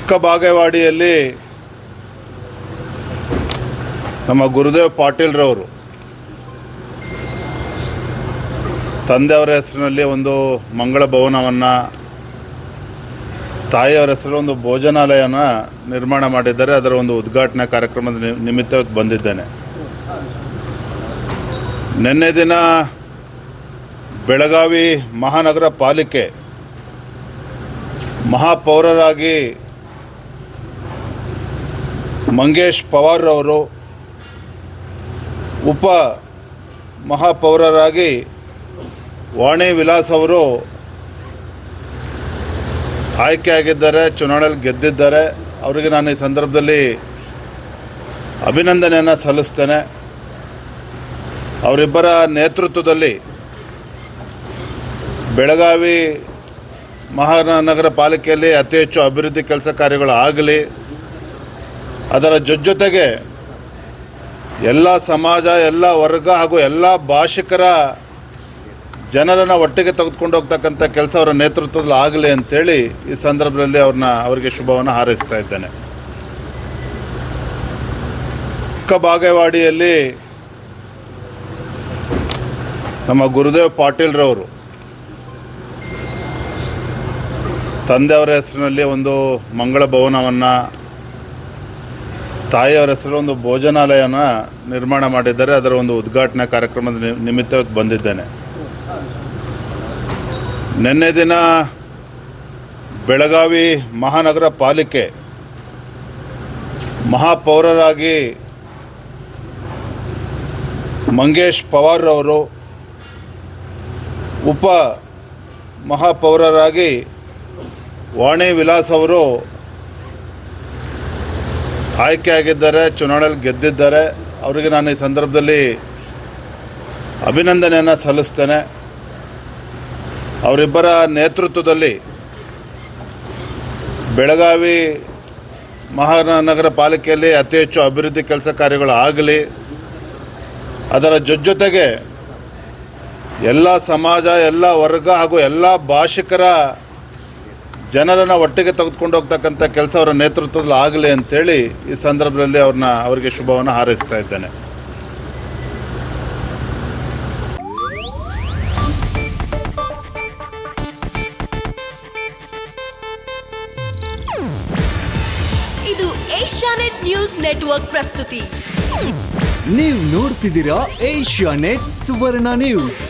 ಚಿಕ್ಕಬಾಗೇವಾಡಿಯಲ್ಲಿ ನಮ್ಮ ಗುರುದೇವ್ ಪಾಟೀಲ್ರವರು ತಂದೆಯವರ ಹೆಸರಿನಲ್ಲಿ ಒಂದು ಮಂಗಳ ಭವನವನ್ನು, ತಾಯಿಯವರ ಹೆಸರಲ್ಲಿ ಒಂದು ಭೋಜನಾಲಯನ ನಿರ್ಮಾಣ ಮಾಡಿದ್ದಾರೆ. ಅದರ ಒಂದು ಉದ್ಘಾಟನಾ ಕಾರ್ಯಕ್ರಮದ ನಿಮಿತ್ತ ಬಂದಿದ್ದೇನೆ. ನಿನ್ನೆ ದಿನ ಬೆಳಗಾವಿ ಮಹಾನಗರ ಪಾಲಿಕೆ ಮಹಾಪೌರರಾಗಿ ಮಂಗೇಶ್ ಪವಾರ್ರವರು, ಉಪ ಮಹಾಪೌರರಾಗಿ ವಾಣಿ ವಿಲಾಸ್ ಅವರು ಆಯ್ಕೆಯಾಗಿದ್ದಾರೆ, ಚುನಾವಣೆಯಲ್ಲಿ ಗೆದ್ದಿದ್ದಾರೆ. ಅವರಿಗೆ ನಾನು ಈ ಸಂದರ್ಭದಲ್ಲಿ ಅಭಿನಂದನೆಯನ್ನು ಸಲ್ಲಿಸ್ತೇನೆ. ಅವರಿಬ್ಬರ ನೇತೃತ್ವದಲ್ಲಿ ಬೆಳಗಾವಿ ಮಹಾನಗರ ಪಾಲಿಕೆಯಲ್ಲಿ ಅತಿ ಹೆಚ್ಚು ಅಭಿವೃದ್ಧಿ ಕೆಲಸ ಕಾರ್ಯಗಳು ಆಗಲಿ, ಅದರ ಜೊತೆಗೆ ಎಲ್ಲ ಸಮಾಜ, ಎಲ್ಲ ವರ್ಗ ಹಾಗೂ ಎಲ್ಲ ಭಾಷಿಕರ ಜನರನ್ನು ಒಟ್ಟಿಗೆ ತೆಗೆದುಕೊಂಡು ಹೋಗ್ತಕ್ಕಂಥ ಕೆಲಸ ಅವರ ನೇತೃತ್ವದಲ್ಲಿ ಆಗಲಿ ಅಂತೇಳಿ ಈ ಸಂದರ್ಭದಲ್ಲಿ ಅವರಿಗೆ ಶುಭವನ್ನು ಹಾರೈಸ್ತಾ ಇದ್ದೇನೆ. ಚಿಕ್ಕಬಾಗೇವಾಡಿಯಲ್ಲಿ ನಮ್ಮ ಗುರುದೇವ್ ಪಾಟೀಲ್ರವರು ತಂದೆಯವರ ಹೆಸರಿನಲ್ಲಿ ಒಂದು ಮಂಗಳ ಭವನವನ್ನು, ತಾಯಿಯವರ ಹೆಸರಲ್ಲಿ ಒಂದು ಭೋಜನಾಲಯನ ನಿರ್ಮಾಣ ಮಾಡಿದ್ದಾರೆ. ಅದರ ಒಂದು ಉದ್ಘಾಟನಾ ಕಾರ್ಯಕ್ರಮದ ನಿಮಿತ್ತ ಬಂದಿದ್ದೇನೆ. ನಿನ್ನೆ ದಿನ ಬೆಳಗಾವಿ ಮಹಾನಗರ ಪಾಲಿಕೆ ಮಹಾಪೌರರಾಗಿ ಮಂಗೇಶ್ ಪವಾರ್ರವರು, ಉಪ ಮಹಾಪೌರರಾಗಿ ವಾಣಿ ವಿಲಾಸ್ ಅವರು ಆಯ್ಕೆಯಾಗಿದ್ದಾರೆ, ಚುನಾವಣೆಯಲ್ಲಿ ಗೆದ್ದಿದ್ದಾರೆ. ಅವರಿಗೆ ನಾನು ಈ ಸಂದರ್ಭದಲ್ಲಿ ಅಭಿನಂದನೆಯನ್ನು ಸಲ್ಲಿಸ್ತೇನೆ. ಅವರಿಬ್ಬರ ನೇತೃತ್ವದಲ್ಲಿ ಬೆಳಗಾವಿ ಮಹಾನಗರ ಪಾಲಿಕೆಯಲ್ಲಿ ಅತಿ ಹೆಚ್ಚು ಅಭಿವೃದ್ಧಿ ಕೆಲಸ ಕಾರ್ಯಗಳು ಆಗಲಿ, ಅದರ ಜೊತೆಗೆ ಎಲ್ಲ ಸಮಾಜ, ಎಲ್ಲ ವರ್ಗ ಹಾಗೂ ಎಲ್ಲ ಭಾಷಿಕರ ಜನರನ್ನು ಒಟ್ಟಿಗೆ ತೆಗೆದುಕೊಂಡು ಹೋಗ್ತಕ್ಕಂಥ ಕೆಲಸ ಅವರ ನೇತೃತ್ವದಲ್ಲಿ ಆಗಲಿ ಅಂತೇಳಿ ಈ ಸಂದರ್ಭದಲ್ಲಿ ಅವರಿಗೆ ಶುಭವನ್ನು ಹಾರೈಸ್ತಾ ಇದ್ದೇನೆ. ಇದು ಏಷ್ಯಾನೆಟ್ ನ್ಯೂಸ್ ನೆಟ್ವರ್ಕ್ ಪ್ರಸ್ತುತಿ. ನೀವು ನೋಡ್ತಿದ್ದೀರಾ ಏಷ್ಯಾನೆಟ್ ಸುವರ್ಣ ನ್ಯೂಸ್.